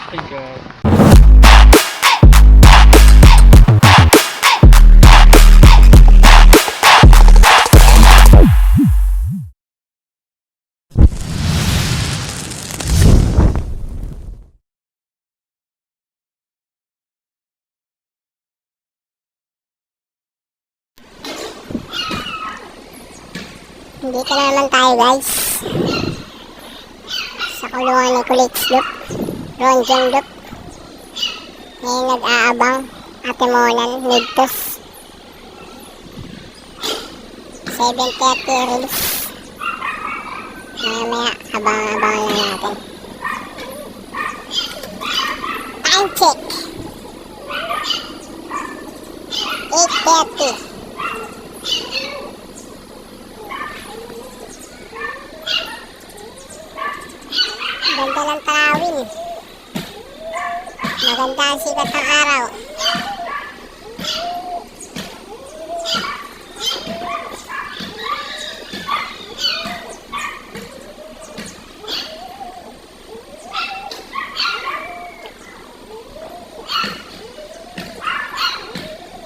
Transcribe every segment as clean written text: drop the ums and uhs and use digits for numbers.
Ay, God. Dito na naman tayo guys sa kulungan ni Kulits Loop, Ronjon Loop. Ngayon nag-aabang Ate Monan Nigtos 7:30 release. Maya abang-abang lang natin. Time check 8:30. Ganda ng tanawin. Maganda ang sikat ng araw.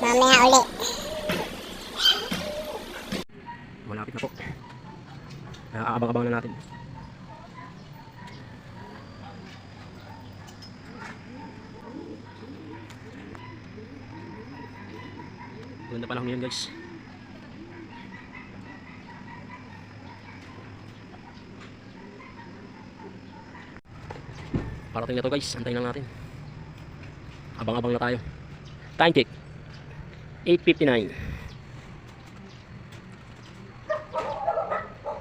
Mamaya uli. Malapit na po. Aabang-abang na natin. Ganda pa lang ngayon guys. Parating na to guys. Antayin lang natin. Abang-abang na tayo. Time check 8:59.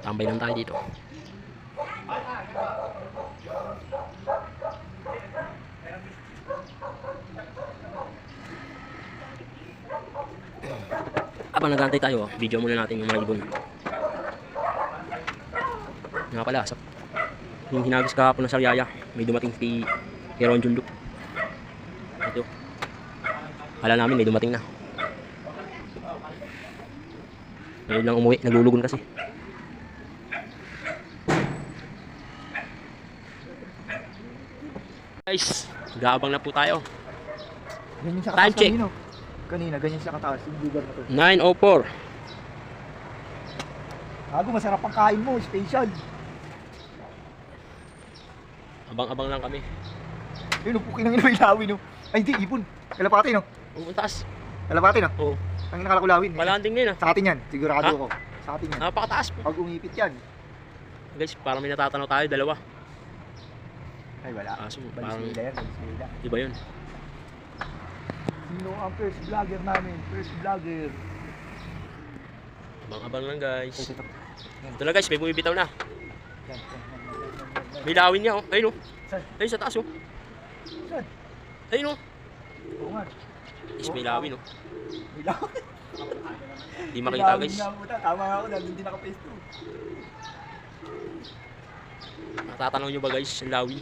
Tambay lang tayo dito. Habang nag-aantay tayo, video muna natin yung mga ibon. Nga pala, yung hinagis kahapon na Sariaya, may dumating kay Ronjon Loop. Ito. Kala namin may dumating na. Ngayon lang umuwi, naglulugon kasi. Guys, gaabang na po tayo. Time check. Kanina, ganyan siya kataas yung lugar na to. 9:04. Gago, masarap ang kain mo, special. Abang-abang lang kami. Yun, pukin ng ilawin, no. Ay, hindi, ibon. Kalapati, no. Taas. Kalapati, no. Oo. Ang nakalakulawin. Malanding din ah. Sa atin yan, sigurado Ha? ako. Sa atin yan. Napakataas po. Pag umipit yan. Guys, parang may natatanaw tayo, dalawa. Ay, wala. So, parang Balismila yan, balismila. iba yun. Sino ang first vlogger namin? First vlogger. Abang-abang lang guys. Ito. Ito na guys, may bumibitaw na. Yan. May lawin niya oh. Ayun oh. Saan? Ayun sa taas oh. Saan? Ayun oh. Oo nga. Is may lawin oh. May lawin. Di makita guys. Tama ako, nandun din naka-face 2. Natatanaw nyo ba guys, ang lawin?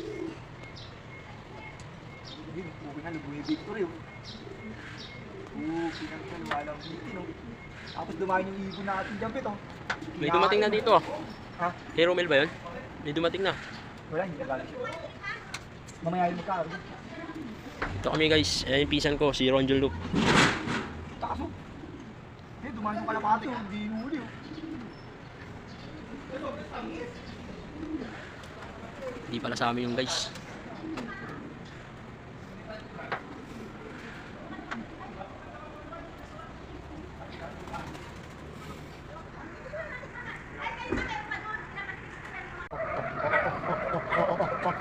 Hindi, pukin na, lubungin victory oh. Pinagkal, walang bitin oh. Tapos dumahin yung ibon natin dyan pito. May dumating na dito ah. Ha? Kay Romel ba yun? May dumating na. Wala, hindi nagala siya. Mamaya yung magkakaroon. Ito kami guys, ayan yung pinsan ko, si Ronjon Loop. Taas oh. Eh, dumahin yung kalapati oh, hindi huli oh. Hindi pala sa amin yung guys.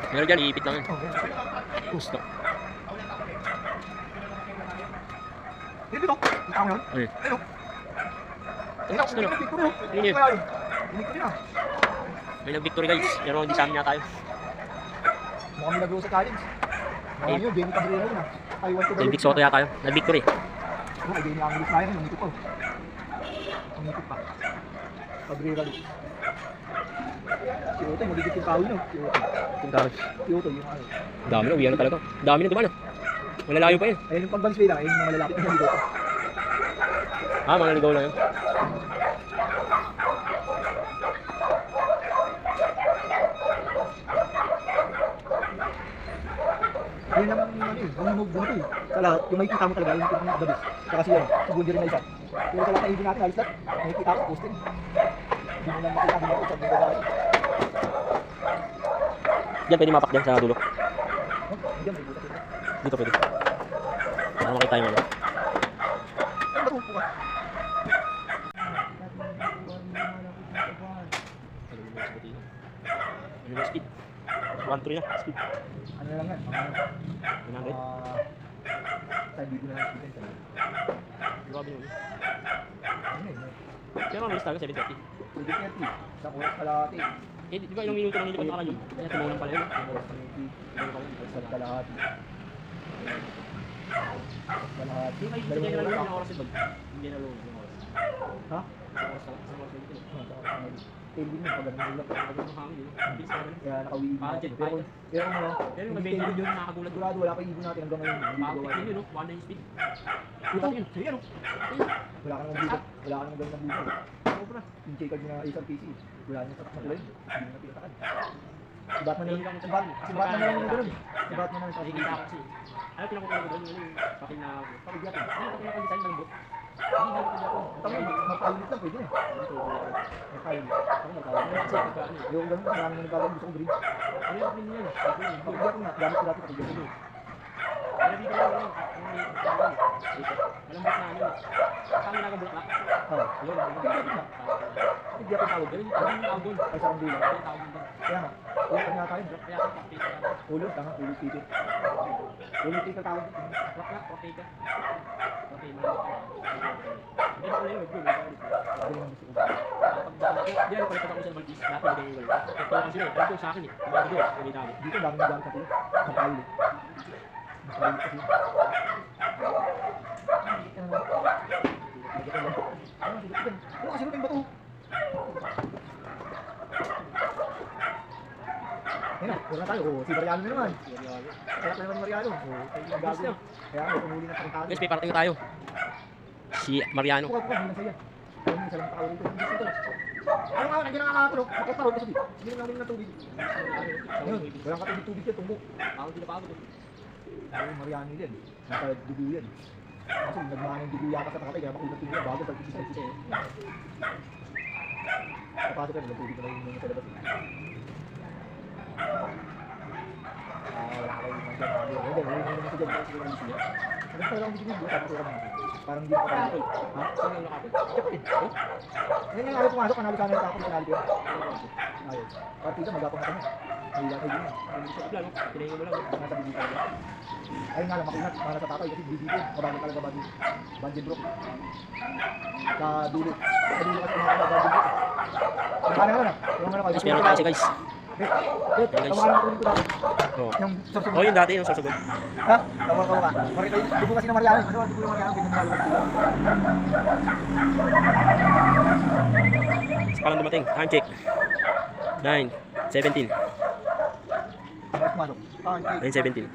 Meron dyan, iipit lang yun. Gusto. Hindi dito, kita mo yun? Ay. Ayun oh. Ayun oh, Ano? victory oh. Yun yun. Victory na. May nag-victory guys, pero hindi sa amin na tayo. Mukhang may nag-uusap challenge. Mga yun, Benny Cabrera yun ah. I want to Sa Big Soto yata yun, nag-victory. Oh, ay Benny Angelis na yun, umikot pa oh. Umikot pa. Cabrera yun. Si Otto, magigit yung kawin oh. Si Otto. Yung tawag. Si Otto, yung ano. Dami na, uwihan na talaga. Dami na dumaan ah. Malalayo pa yun. Ayun yung pag-bansway lang, ayun yung mga lalapit na dito. Ah, mga ligaw lang yun. Yan ang ano eh, ang move doon eh. Sa lahat, yung makikita mo talaga, yung nakikita mo the best. Saka siya, si Bundy rin na isa. Pero sa lahat na ibig natin, halos lahat, nakikita ko postin. Hindi mo lang makita mo ako sa mga babae. Diyan pwede mapak dyan sa dulo. Diyan, may butas yun. Dito pwede. Para makita yung ano. Ay, nakupo ka. Ano yung speed? 1-3 na, speed. Ano lang yan, 100. sa hindi ko na lang speed yan. Grabe yun. Ano yun? Pero ano, talaga 7:30. Pwede 30. Sa oras kalahati. Eh, di ba ilang minuto lang nilipat nakaraan yun? Kaya tumulang pala yun. Oras 20. Sa kalahati. Kalahati. Di ba yung hindi na lang yung oras yun? Hindi na lang yung oras. Ha? Oras lang, isang oras lang yun. Tailing yun, pag ganun ulap. Pag yung hangin yun, bilis na rin. Kaya nakauwi. Jet Pero kung ano, Pero yung may yun yun, nakakagulat. sigurado wala pa ibon natin hanggang ngayon. Hindi Bakit gawa yun yun, no? 1 speed. Ito, Yun, sige ano? wala ka namang buto. Wala ka namang ganun na buto. Sobra. Yung check-card na isang PC. Wala niya sa matulay. Hindi mo na pinatakan. Si Batman na lang. Si Batman na lang yung ganun. Si Batman na lang. Nakikita ko kasi. Ano pinakukuha ko doon? Yung papel na pakigyapon. Ano papel na design ng bot? Hindi na pakigyapon. Tama, magpaulit lang pwede na. Magpaulit. Ako magkakaroon. Kasi pagka ano eh. Yung ganun, marami na nagkakaroon. Gusto ko green. Ano yung papel niya? Pakigyapon na. Gamit ko dati pakigyapon. Ano dito lang yun? Malambot na ano. Kami nakabulak. Oo. Yun. Pakigyapon na. Pakigyapon tawag. Ganun yung tawag doon. Ay, sarang bulan. Ganun yung tawag doon. Kaya nga. Ulo pa nga tayo. Kaya ako pakita ka. Ulo, tanga. Ulo ticket. Ulo ticket tawag. Wak, pakita. Okay, malambot ka. Hindi na ulit yun. Hindi naman gusto ko. Di ano, palipat ako sa Maltese. Lahat na ganyan yung gano'n. Ito kasi sila. Ito sa akin eh. Ito doon. Kumita ako. Dito daming gamit sa tulo. Magpaulit. Magpaulit kasi. Oo, kasi yung bato. Ayun na, wala tayo. Oo, si Mariano na naman. Kaya pa naman ni Mariano. Oo, gago. Kaya may pumuli ng pangtalo. Guys, may parating tayo. Si Mariano. Puka, hindi lang sa'yo. Ayun, isa lang tao rito. Hindi sito. Ano nga, nandiyan ang nakakatulog. Nakatulog kasi. Hindi lang namin ng tubig. Ayun, walang katubig-tubig yan, tumbo. Ako din napagod. Ayun, Mariano yan. Nakadugo yan. Kasi nagmahal ng dugo yata sa tatay, kaya makunat yun yan. Bago pag-isip-isip. Napasok ka, nagtubig na lang yung sa labas. Wala ka kayo naman dyan. Hindi, wala naman sa dyan. Sige naman siya. Ano pa lang bigyan mo? Tapos wala naman. Parang hindi pa tayo. Ha? Saan yung nakapit? Kapit. Ngayon nga ayaw pumasok, panalo ka na yung tapos panalo ko. Ayaw. Partida, magapang na kami. Mahila kayo yun. Hindi sa kabla, no? Tinayin mo lang. Nasa bibita ka. Ayun nga lang, makinat. Para sa tatay kasi bibita. Mabagal talaga Banjin Brook. Sa dulo. Sa dulo kasi mga Banjin Brook. Ano naman ah? Yung ano kayo. Guys, meron tayo kasi guys. Guys. Tawakan mo ko dati. Oo. Yung sorsogon. Oh, yung dati, yung sasagot. Ha? Tawa ka. Bakit kayo? Dugo kasi ng Mariano. Kasi dugo ng Mariano. Ganyan nga lang. Palang dumating. Time check. 9:17. Mas pumasok. 9:17.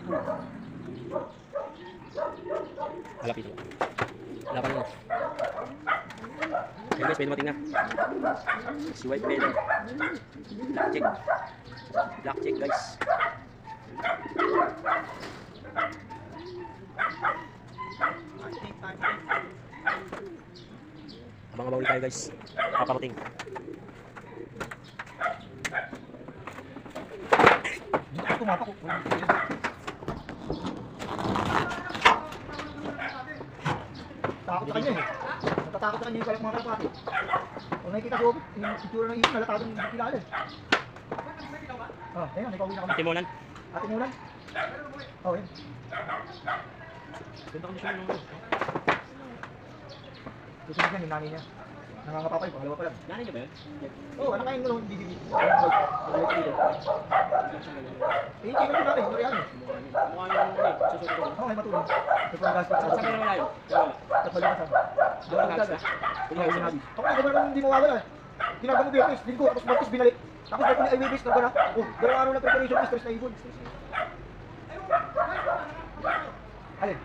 Malapit na. Wala pa rin. Ayun guys, pwede dumating na. Si White Feather. Black check. Black check guys. Abang-abang ulit tayo guys. Paparating. Dito ako tumapak. Takot sa kanya eh. Natatakot sa kanya yung mga kalapati. Kung nakikita ko, yung itsura ng ibon, nalatado yung kilala eh. Ayun, may pauwi na kami. Timonan. Ate Mulan? Oh, yun. Ganda kondisyon nung Susunod yan, yung nanay niya. Nangangapapay, pangalawa pa lang. nanay niya ba yun? Oo, ano kain mo nung BBB? Eh, chicken ko natin, Mariano. Mukha niya nung ulit. Susunod ko. Oo, may matulog. May panggas pa Saan ka naman layo? Wala. At balik ka sa. Doon ang gas Ako na, gano'n hindi mawawala eh. Ginagawa mo Biyernes, linggo, tapos Martes binalik. Tapos ba't ay Webes, nagana? Oh, dalawang araw lang preparation, stress na ibon. Alin?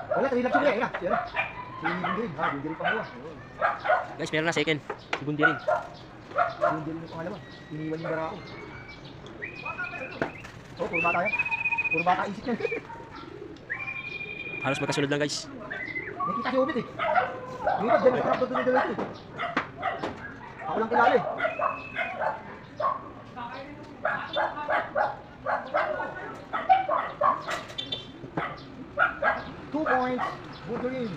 Wala, 3 lang siya, yan. Yan. Si Bundirin, ha, Bundirin pangalawa. Guys, meron na second. Si Bundi rin. Bundirin yung pangalawa. Iniwan yung Barako. Oh, puro bata yan. Puro bata isip yan. Halos magkasunod lang guys. Nakita si Ubit eh. Ubit, dyan nagkarap doon dito eh. Ako lang kilala eh. Two points. Budurin.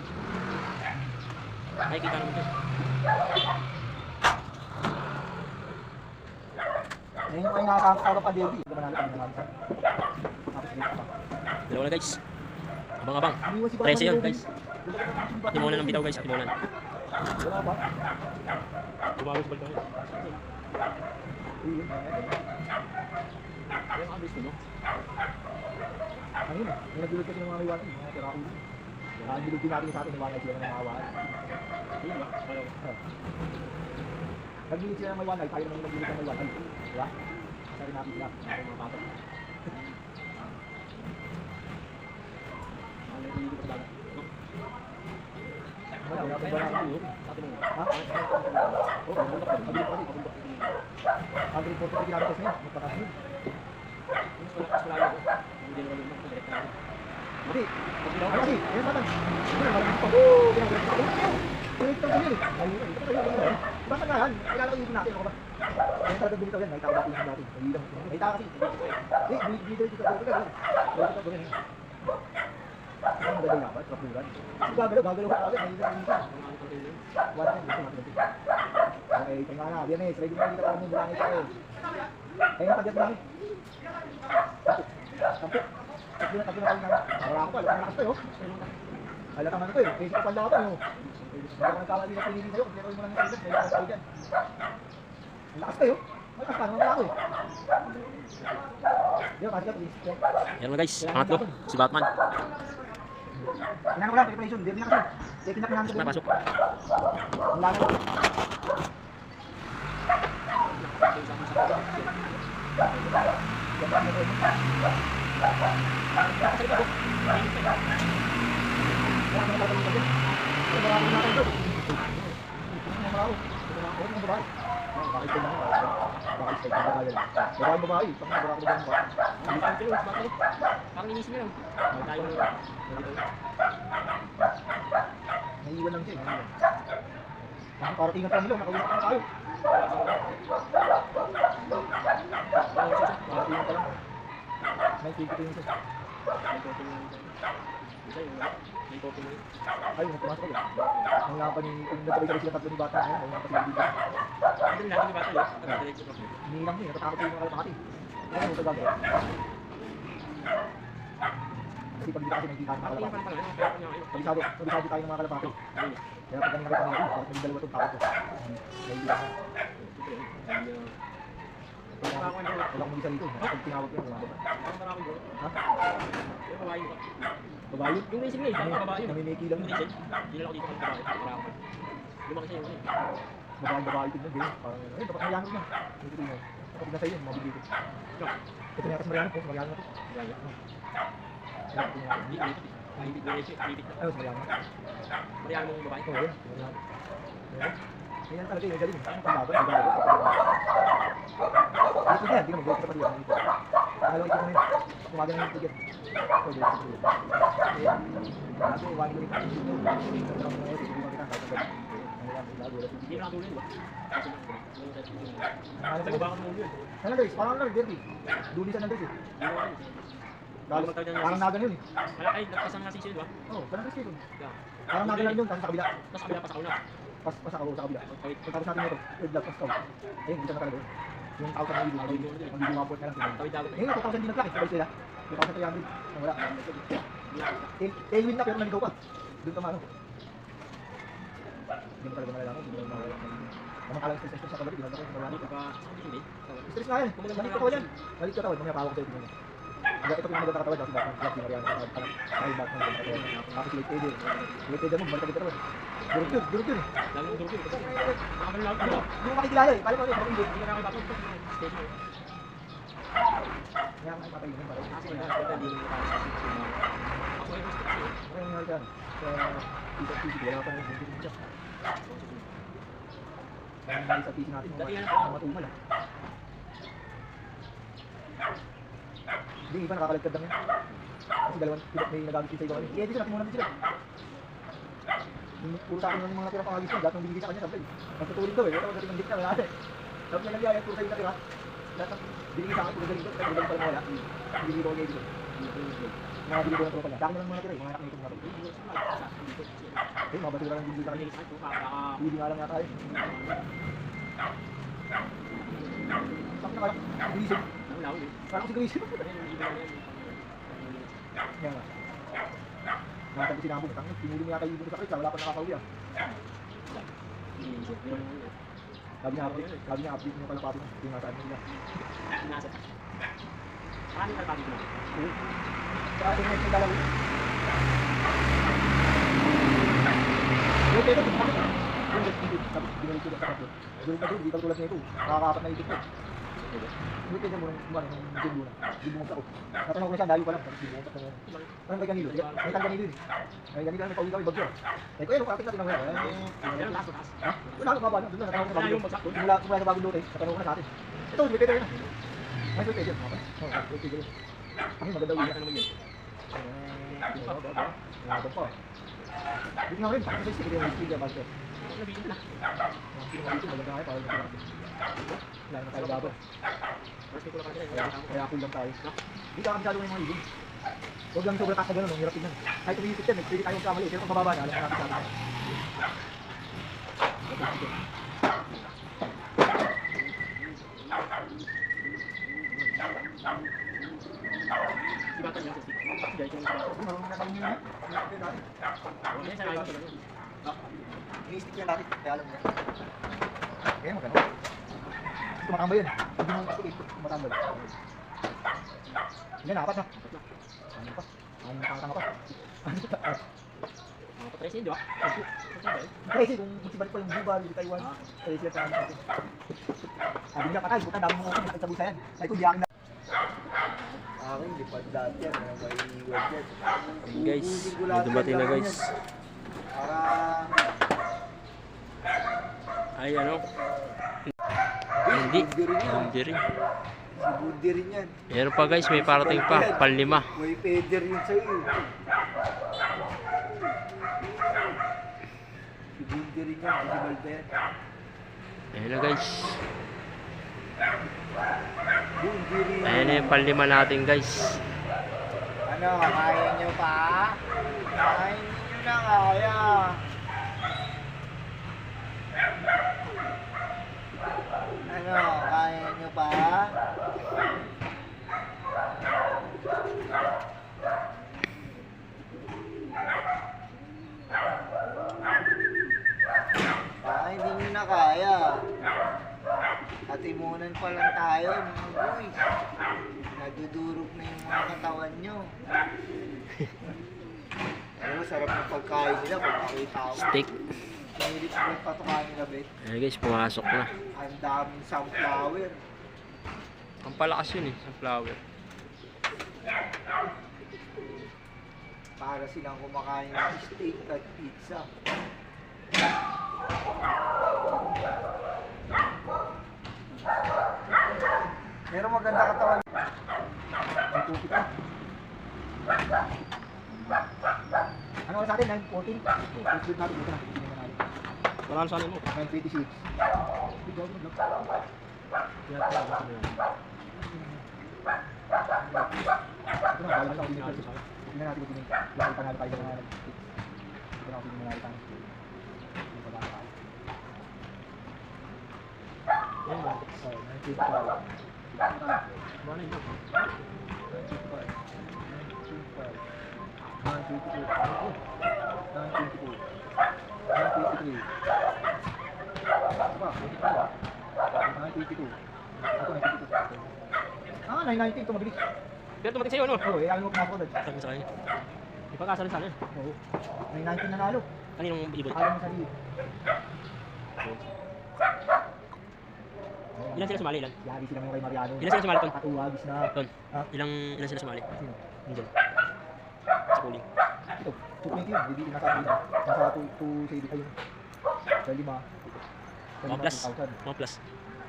Nakikita naman ito. Ngayon ko ay nakakakaroon pa Davey. Ito manalo kami naman. Tapos dito pa. Dalawa na guys. Abang-abang. Iniwan si 13 yun Batman guys. Timonan ng bitaw guys. Timonan. Wala ba? Tumawag sa balkon. Ayun. Ayan ang abis mo no? Ano yun eh? May nagulog kasi ng mga iwanan. Mga tira ulo. Ang gulog din natin sa atin. Iwanan sila ng mga iwanan. Ayun ba? Nagulog sila ng mga iwanan. Tayo naman yung nagulog ng mga iwanan. Diba? Sabi natin sila. Ang mga patok. Wala, wala pa ba natin yun? Ha? Oo, pabundok pa. Pabundok pa kasi, pabundok. Ang report ko ginamit kasi yun, magpataas yun. Hindi, ano kasi, ayun naman. Hindi na, malamig pa. Oo, ginagalit pa. Ginagalit pa yun eh. Ayun, ito kayo lang yun. Basta nga yan, kailangan ko yun natin, ako ba? Ayun talaga bumitaw yan, nakita ko dati yung dati. Nakita kasi. Dito dito ka gawin. Dito ka gawin. Ang magandang laban, kapulan. Gagalaw ka agad, hindi na dito. Wala na, gusto natin dito. Okay, tingnan na, Biyernes, ready na dito para mo bulangin tayo. Ayun, pagkat lang. Tampok. Tatlo na tayo na. Wala ko pa, lakas tayo. Halata man ito eh, basic pa pala tayo. Hindi ako nagkakali na pinili sa'yo, kasi mo lang yung may lakas tayo dyan. Ang lakas tayo. Malakas pa, naman ako eh. Yo, kasi ka, please. Ayan na guys. Pangatlo. Si Batman. Inano ko lang, preparation. Hindi na kasi. Hindi na pinanong Na pasok. Ang lana. Parang inisip nyo lang. Tayo Naiiwan lang siya eh. Kasi para tingnan tayo nila, nakawin na tayo. Para tingnan pa lang. May tigit yun siya. Ay, pumasok ulit. Ang nga pa ni, kung nagkabay sila tatlo ni Bata ngayon, ay nga pa sila dito. Hinilang niya, natatakot yung mga kalapakati. Ano yung gagawin? Kasi pag dito kasi nakikita ng mga kalapakati. Kabisado tayo ng mga kalapakati. Kaya pag ganun nakita niya, parang may dalawa itong tao ko. Naiiyak ka. Wala akong mag-isa dito. Pag tinawag ko, wala ba? Ha? Babae? Yung naisip nga eh, parang babae. Namimiki lang. Hindi lang ako dito kang babae. Para ako. Lumaki siya yun eh. Babae tignan din. Parang, ay, dapat Mariano na. Dito tingnan. Kapag nasa iyo, mabibig ko. Ito na yakas Mariano po. Mariano na to. Ayos, Mariano. Mariano mong babae? Oo, yan. Mariano. Yan talaga yung galing. Ang paglaban, ang galing. Dito yan, di ka mag-break pa diyan. Nakalaw ito ngayon. Kumaga na yung ticket. So, dito sa ticket. Ayan. Ako, wangin ulit. Dito. Dito lang mga ito. Dito kita. Kahit agad. Hindi na nakatulog ba? Ano Sa baka mo yun. Ano guys? Parang ano, dirty. Dulisan ng dirty. Parang nagan yun eh. Ay, nagpasan nga sisi, di ba? Oo, parang dirty yun. Parang nagan lang yun, tapos sa kabila. Tapos kabila pa sa una. Pas ako sa kabila. Pagkatapos natin ito, third lap, pas ka. Ayun, dito na talaga yun. Yung 1,000 na ibig, ang hindi mapot na lang. Tawid dagat. Ngayon, 2,000 din nag-clock eh, sabay sila. 2,300, ang wala. Tailwind na pero naligaw pa. Doon ka maano. Hindi mo talaga malalaman, hindi mo malalaman. Namakalang stress sa kagabi, ginagawa ko sa marami. Stress nga yan, malit ka tawad yan. Malit ka tawad, mamaya pawag ko sa'yo tingnan mo. Ito yung maganda katawad, kasi bakit si Mariano katawad. Ay, bakit maganda katawad. Tapos si Late Aiden. Si Late Aiden mo, balik ka katawad. Durog yun eh. Lalong durog yun. Nakakalang Hindi mo makikilala eh, pala mo ano, hindi. Hindi na nakakita ko. Stage mo. Kaya nga patay yun, patay. Kasi na, kita hindi mo nakakita. Ako ay gusto ko. Ano yung nangyari dyan? Sa PC, wala pa rin yung siya. Kaya nangyari sa PC natin, mga matumal ah. Hindi, iba nakakalagkad lang yan. Kasi dalawang may nagamit sa iba kami. Eh, di sila, natin muna din sila. Puro sa akin yung mga natirang pangagis ko, lahat ng binigay sa kanya, sabi. Magtutuloy daw eh, wala ko dating ng gitna, wala ate. Sabi niya lang yan, puro sa yung natira. Lahat ng binigay sa akin, puro galing ko, kaya galing pa rin wala. Binigay ko kanya dito. Mga binigay ko ng tropa niya. Sa akin na lang mga natira, mga anak nito mga to. Eh, mga basura lang binigay sa kanya. Hindi nga lang yata eh. Sakit na kaya, grisip. Parang si grisip. Yan nga. Nakatag sinabog, tangin, pinuli niya tayo dito sa kaya, wala pa nakakauwi ah. Sabi niya update niyo kalapati mo, yung nasaan nila. Paano kalapati mo? Sa ating next yung dalawi. Yung teto, bakit? Yung next yung sabi, binalik ko sa kapatid. Doon na doon, di ka tulad nito, nakakapat na itik ko. Yung teto mo nung jumbo na, jumbo ako. Natanong ko na siya, dayo pa lang, tapos jumbo na yun. Ano may ganilo? May tang ganilo yun. May ganilo, may pauwi kami bagyo. Eh, kaya nung kapit natin ang ngayon. Ha? Wala ka ba? Doon na, natanong ko na bagyo. Mula sa bagong lote, natanong ko na sa atin. Ito, may teto yun. May teto yun. May teto yun. Ang maganda uwi naman yun. Hindi nga rin, kasi sige yung whisky niya bagyo. Nabigyan na. Maganda nga tayo. Wala na tayo bago. Kaya cool lang tayo. Hindi ka masyado ng mga ibig. Huwag lang sobrang taas na gano'n, hirap tignan. Kahit umiisip yan, pwede tayong kamali. Pero kung mababa na, alam natin sa atin. Sibatan niya sa stick. Dahil siya ng sibatan. Marunong na kami yun. Yan sa layo ko lang. Ini-stick yan natin, kaya alam niya. Kaya magano. Tumatambay yun. Hindi mo stick, tumatambay. Hindi na, apat na. Ano pa? Ano tanga pa? Mga patres yun, di ba? Crazy, kung magsibalik pa yung Cuba, yung Taiwan. Crazy at saan natin. Sabi niya, patay, puta, dami mo ako nagtabusa yan. Sabi ko, di akin na. Akin, di pa dati yan. May iwan yan. Guys, may dumating na guys. Ay ano? Hindi. Hindi rin. Si Budi rin yan. Meron pa guys, may parating pa. Panlima. May peder yun sa'yo. Si Budi rin yan. Si Balder. Ayun na guys. Budi rin. Ayun na yung panlima natin guys. Ano, kaya nyo pa? Kaya nyo na kaya. Ano, kaya nyo pa? Hindi nyo na kaya. Katimunan pa lang tayo, mga boy. Nadudurog na yung mga katawan nyo. Pero sarap ng pagkain nila pag nakita ko. Steak. Mahilig sa patukain nila, Bet. Ayun guys, pumasok na. Ang daming sunflower. Ang palakas yun eh, sunflower. Para silang kumakain ng steak at pizza. Pero maganda katawan. May tupit ka. Ano oras natin? 9:14? Let's do natin. Dito na. Wala na sa mo. 9:26. Ito na, bala lang ako dinigil. Tingnan natin kung tingin. Lakay panalo tayo na natin. Ito na ako tingin na natin. Ito na tayo. Oh, 9:25. Wala yun. 9:19 ito mabilis. Pero tumating sa'yo ano? Oo, ayaw mo pumasok agad. Sabi sa kanya. Ipag-asa rin sana yun. Oo. 9:19 nanalo. Kaninong ibon? Alam mo sa liit. Ilan sila sumali? Ilan? Yari sila mo kay Mariano. Ilan sila sumali ton? Katuwagis na. Ton, Ha? ilan sila sumali? Sino? Nandun. Sa pooling. Ito, 220 yun. Hindi nasa atin. Nasa 2 sa ibig ayun. Sa 5. 1 plus. 1 plus.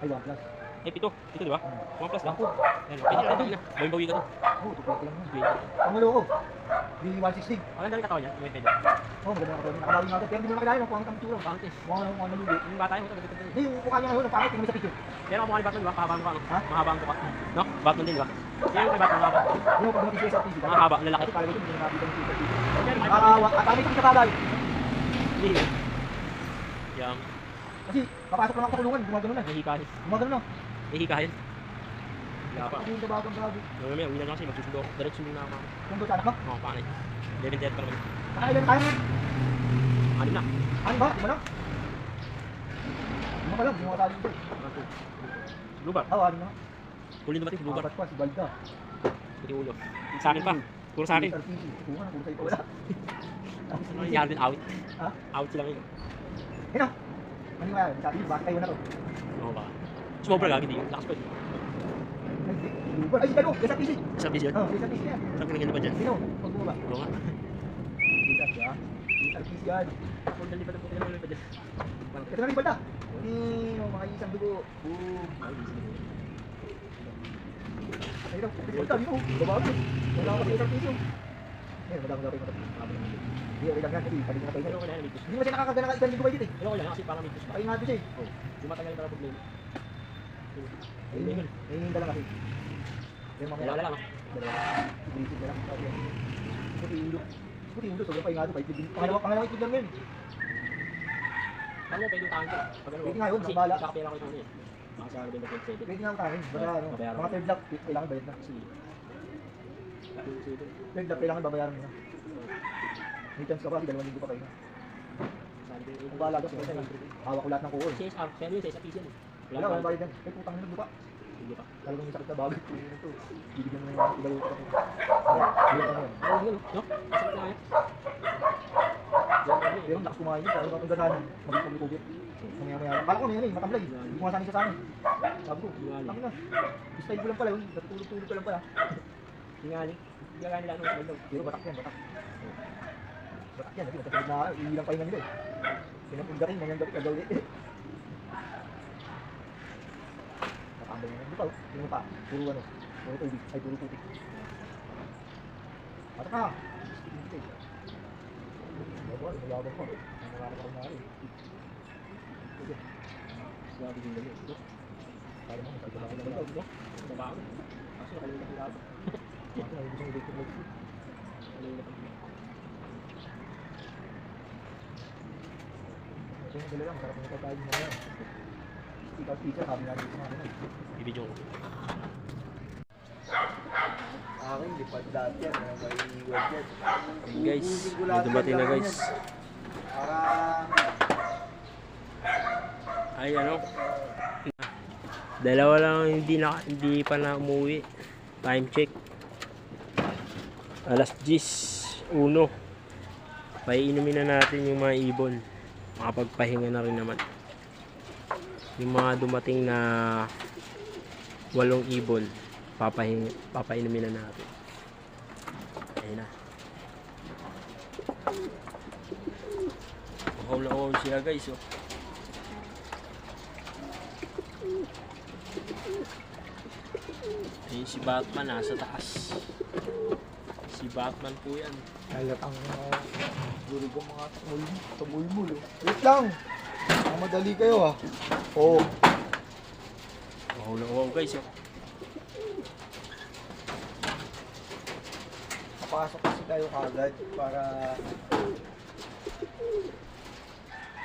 Ay, 1 plus. Eh, pito. Pito, di ba? 1 plus lang. Bangko. Ayan, pwede na, pwede na. Bawin-bawi ka to. Oo, tutuwa ko lang yun. Pwede. Ang malo ko. Di 160. Ang ganda rin katawan niya. Pwede. Oo, maganda ako. Nakabawi nga ako. Pero hindi mo nakilala kung ang tsura. Pangit eh. Mukhang nalugi. Yung bata yun, ito. Hindi, yung mukha niya ngayon, ang pangit. Tingnan mo sa picture. Pero ang mukha ni Batman, di ba? Mahaba ang mukha, no? Ha? Mahaba ang mukha. No? Batman din, di ba? Yan yung kay Batman, mahaba. Yung pag dumating siya sa TV. Mahaba, ang lalaki. Ito talaga ito, hindi na nakita ng TV. Yan, Nakakawa. At kami kami sa bagay. Hindi. Yan. Kasi, papasok lang ako sa kulungan. Gumagano na. Nahikahin. Gumagano na. Nahikahin. Wala pa. Hindi yung bagang gabi. Mamaya, uwi na lang kasi magsusundo ako. Diretso muna ako. Kung doon sa anak mo. Oo, panay. 11:30 pa naman. Nakailan tayo ngayon? Anim na. Ano ba? Lima lang? Lima ka lang. Lima ka tayo dito. Blue bar. Oo, ano na? Huli dumating si Blue bar. Apat pa, si Balda. Puti ulo. Sa akin pa. Puro sa akin. RPG. Kuha na, puro sa'yo pa wala. Ano nangyari din? Out. Ha? Out sila ngayon. Ano? Ano yung kaya? Sabi, bakit kayo na to? Oo ba? Sumobra ka, hindi. Lakas pa. Ay, si Dalo! Sa PC! Sa bis yun? Oo, sa PC yan. Saan pinaganda pa dyan? Sino? Huwag mo ba? Oo nga. Kita siya. Sa PC yan. Huwag dali pa ng puti naman pa dyan. Ito na rin Balda. Yung mga isang dugo. Boom. Ay, ito. Balda, dito. Babago. Wala ka sa PC. Ngayon, madami na rin matapos. Hindi, okay lang yan. Kasi, paling na kayo. Ayoko na yan, Mikus. Hindi mo siya nakakagana ka isang dugo ba dito eh. Ayoko lang, kasi parang Mikus pa. Ay, nga doon siya eh. Oo. Tumatanggal para problema. Ayun, ayun lang kasi. Yung mga Wala lang. dalawa. Ibigit na lang. Sabi yan. Puti ulo. Puti ulo. Sobrang paingado. Pangalawang itlog lang yun. Ano mo, pwede yung tahan ko. Pag ano, Pwede nga yun, kasi nakabala. tsaka pera ko ito ano eh. Baka sa November 27. Pwede nga ang tahin. Basta ano, Babayaran mga mo. third lock, kailangan bayad na. Kasi, Third lock, kailangan babayaran mo na. May chance ka pa, 2 linggo pa kayo na. sabi ko, Kung bahala ka, hawak ko lahat ng kuko. CSR, pero yun, sa PC yan eh. Wala, wala bayad yan. Ay, putang nila, lupa. Hindi pa. Talagang may sakit na bagay. Ito, bibigyan mo na yung ibalo ko. Ayun, ano yan. Oo, yun, no? Masakit na yan. Pero lakas kumain yun, talagang ang ganahan. Mag-COVID. Mamaya-maya. Kala ko na yan eh, matamlay. Hindi ko nga sanay siya sa amin. Sabi ko, taki na. Style ko lang pala yun, natutulog-tulog ko lang pala. Tingali. Tingali nila nung sabay daw. Pero batak yan, batak. Batak yan, nagkasabit na ilang pahinga nila eh. Pinapagdating, manyang dapat kagawin eh. Nakambay na yung pa, yung pa, puro ano, puro tubig, ay puro putik. Batak na! Bawa, mayabang ko. Ang nakakapag na rin. Sige. Grabe yung dali. Ito. Kaya mo, sa iba na lang ito. Babago. Kaso nakalimutan ko lahat. Ako na gusto ng electric lights. Nakalimutan ko. Ito yung dali lang, sarap nito tayo mga yan. Speaker, sabi natin sa mga ano. Ibidyo ko. Akin, di pa dati yan, may iwan yan. Guys, may dumating na guys. Para... Ay ano? Dalawa lang hindi pa na umuwi. Time check. Alas 10:01. Paiinumin na natin yung mga ibon. Makapagpahinga na rin naman. Yung mga dumating na 8 ibon, papainumin na natin. Ayun na. Uhaw na uhaw sila guys. Oh. Ayun si Batman nasa taas. Si Batman po yan. Halatang durog ang mga tumulmul. Wait lang! Ang madali kayo ah. Oo. Uhaw na uhaw guys. Oh. Papasok kasi tayo kagad para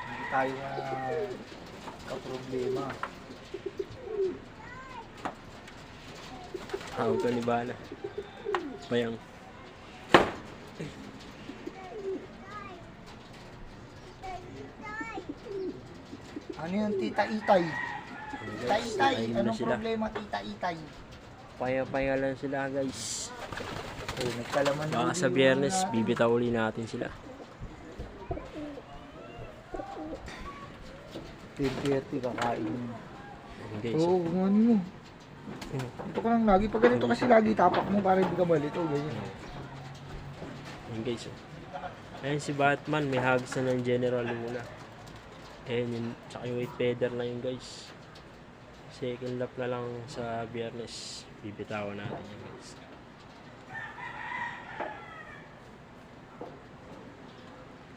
hindi tayo na kaproblema. Tawag ka ni Bana. Bayang. Ano yan, Tita Itay? Tita Itay, Ayun na anong sila. problema, Tita Itay? Paya-paya lang sila guys. Oh, nagkalaman na Baka sa biyernes, bibitaw uli natin sila. 10:30 kakain. Ayun guys. Oo, kung ano mo. Ito ka lang lagi. Pag ganito kasi lagi tapak mo para hindi ka malito. Ganyan. Ayun guys. Oh. Ayun si Batman, may hugs na ng General Luna. Ayun yun, tsaka yung white feather na yun guys. Second lap na lang sa Biyernes. Bibitawan natin yan guys.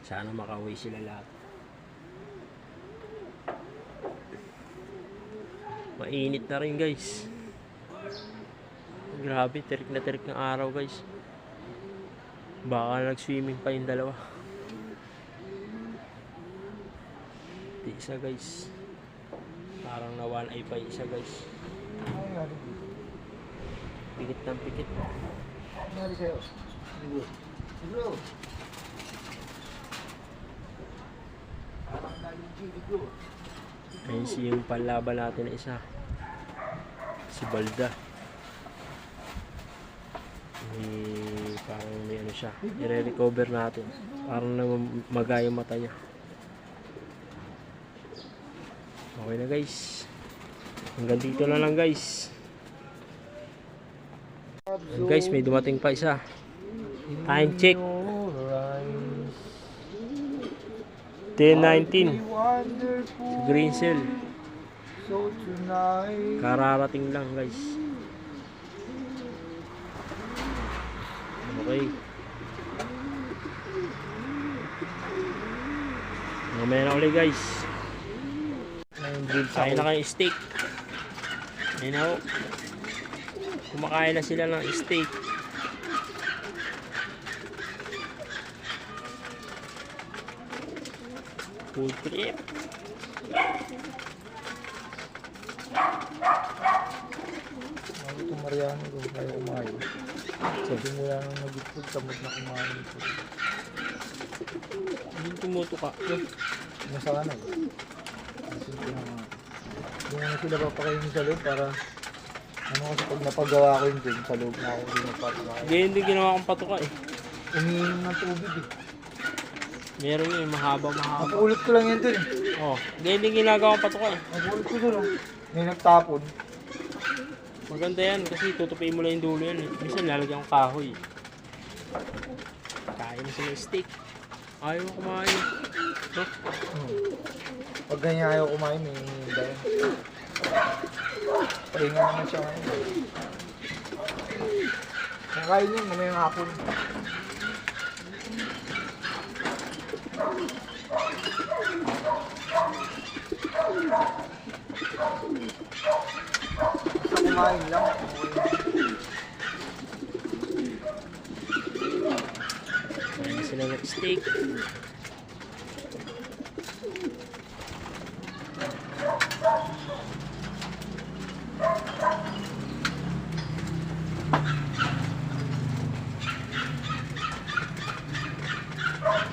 Sana makauwi sila lahat. Mainit na rin guys. Grabe, terik na terik ng araw guys. Baka nag-swimming pa yung dalawa. Di isa guys. Parang na one eye pa yung isa guys. Ano nangyari dito? Pikit ng pikit. Ano nangyari sa'yo? Siguro. Siguro. Ayun si yung panlaban natin na isa. Si Balda. Parang may ano siya. I-recover natin. Parang namagay yung mata niya. Okay na guys. Hanggang dito na lang guys. Ayan, guys, may dumating pa isa. Time check. 10:19. Green cell. So tonight. Kararating lang guys. Okay. Mamaya na ulit guys. Kain na kayo steak. Ayun na ho. Kumakain na sila ng steak. Food trip. Ako itong Mariano ko, kaya kumain. Sabi mo lang nang nag-food, tamad na kumain ito. Hindi tumuto ka. Nasa kanan. Kasi ko na nga. Yung ano sila papakainin sa loob para ano kasi pag napagawa ko yung dun, sa loob na ako rin magpapakain. Ganyan din ginawa kong patuka eh. Umiinom ng tubig eh. Meron yun, mahaba. Napulot ko lang yan dun eh. Oh, ganyan din ginagawa kong patuka eh. Napulot ko dun oh. May nagtapon. Maganda yan kasi tutupiin mo lang yung dulo yan eh. Minsan lalagyan kong kahoy. Kain na sila steak. Ayaw mo kumain. No? Pag ganyan ayaw kumain, may hininda yan. Pahinga naman siya ngayon. Kakain yun, mamayang hapon. Basta kumain lang. Kain na sila ng steak.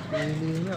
Pili niya.